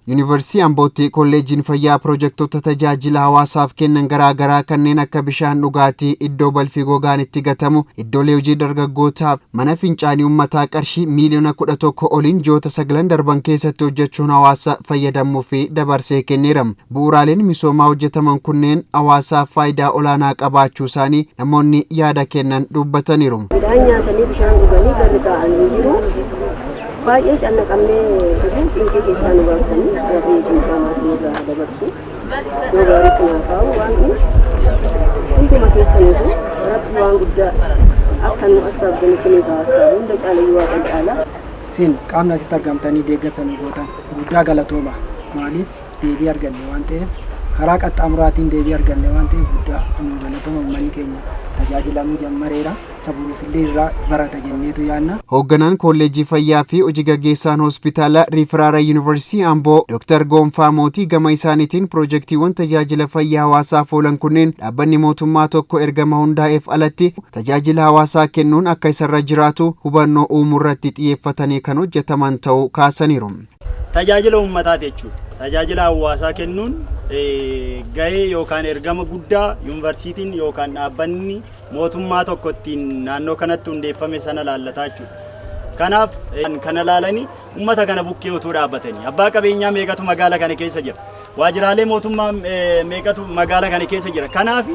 Yuunivarsiitii Ambootti kolleejjiin fayyaa piroojektota tajaajila hawaasaaf kennan garaagaraa kanneen akka bishaan dhugaatii, iddoo balfi gogaan itti gatamu, iddoolee hojii dargaggootaaf, mana fincaanii uummataa qarshii miliyoona 11 oliin ji'oota 9 darban keessatti hojjechuun hawaasa fayyadamuu fi dabarsee kenneera. Bu'uuraaleen misoomaa hojjetaman kunneen hawaasaaf faayidaa olaanaa qabaachuu isaanii namoonni yaada kennan dubbataniiru. Midhaan nyaatanii bishaan dhuganii galii ta'anii jiru. Baay'ee callaqamnee cinqii keessaa nu baasanii warri cinqaa maasii irraa dabarsu yoo gaarii sinaa kaa'u waan hunduma keessaniitu irratti waan guddaa akka nu assaabdan isinii kaa'asaabu hunda caalayyuu waaqan caalaa. Isin qaamni asitti argamtanii deeggartanii gootan guddaa galatooma. Maaliif deebii arganne waan ta'eef karaa qaxxaamuraatiin deebii arganne waan ta'eef guddaa nu galatooma. Uummanni keenya tajaajilamuu jalqabeera. Sabuufillee irraa barata jenneetu yaanna. Hoogganaan kolleejjii fayyaa fi hojii gaggeessaan hospitaala Riifiraara Yuunivarsiitii Amboo Dr. Goonfaa Mootii gama isaaniitiin piroojeektiiwwan tajaajila fayyaa hawaasaaf oolan kunneen dhaabbanni mootummaa tokko ergama hundaa'eef alatti tajaajila hawaasaa kennuun akka isarra jiraatu hubannoo uumuu irratti xiyyeeffatanii kan hojjetaman ta'uu kaasaniiru. Tajaajila uummataati jechuudha. Tajaajila hawaasaa kennuun gahee yookaan ergama guddaa yuunivarsiitiin yookaan dhaabbanni mootummaa tokkottiin naannoo kanatti hundeeffame sana laallataa jechuudha. Kanaaf kana laalanii uummata kana bukkee utuu dhaabbatanii abbaa qabeenyaa meeqatu magaala kana keessa jira. Waajjiraalee mootummaa meeqatu magaala kana keessa jira. Kanaaf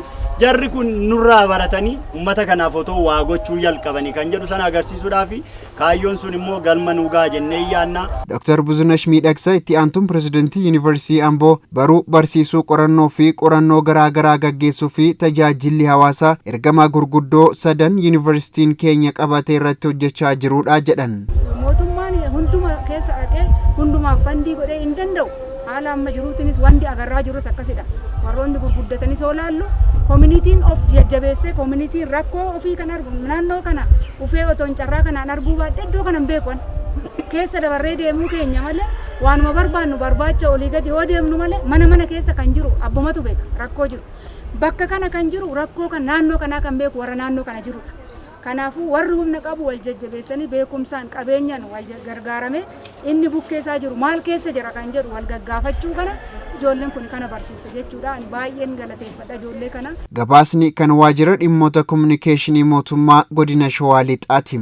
jarri kun nurraa baratanii uummata kanaaf otoo waa gochuu jalqabanii kan jedhu sana agarsiisuudhaaf kaayyoon sun immoo galma nuugaa jennee yaanna. Dr. Buzunash Miidhagsaa itti aantuun pirezidantii Yuunivarsiitii Amboo baruu barsiisuu qorannoo fi qorannoo garaagaraa gaggeessuu fi tajaajilli hawaasaa ergama gurguddoo sadan yuunivarsiitiin keenya qabatee irratti hojjechaa jirudha jedhan. Mootummaan hunduma keessa dhaqee hundumaaf fandii godhee hin danda'u. Haala amma jiruutinis wanti agarraa jirus akkasidha. Warroonni gurguddatanis olaallu koominitiin of jajjabeessee koominitiin rakkoo ofii kan argu naannoo kana ufee otoo carraa kanaan arguu baadhee iddoo kanan beekuun keessa dabarree deemuu keenya malee waanuma barbaannu barbaacha olii gadi yoo deemnu malee mana keessa kan jiru abbumatu beeka rakkoo jiru. Bakka kana kan jiru rakkoo kan naannoo kanaa kan beeku warra naannoo kana jirudha. Kanaafuu warri humna qabu wal jajjabeessanii beekumsaan qabeenyaan wal gargaaramee inni bukkeessaa jiru maal keessa jira kan jedhu wal gaggaafachuu kana ijoolleen kun kana barsiista jechuudha. Ani baay'een galateeffadha ijoollee kana. Gabaasni kan waajjira dhimmoota kominikeeshinii mootummaa godina Shawaa Lixaati.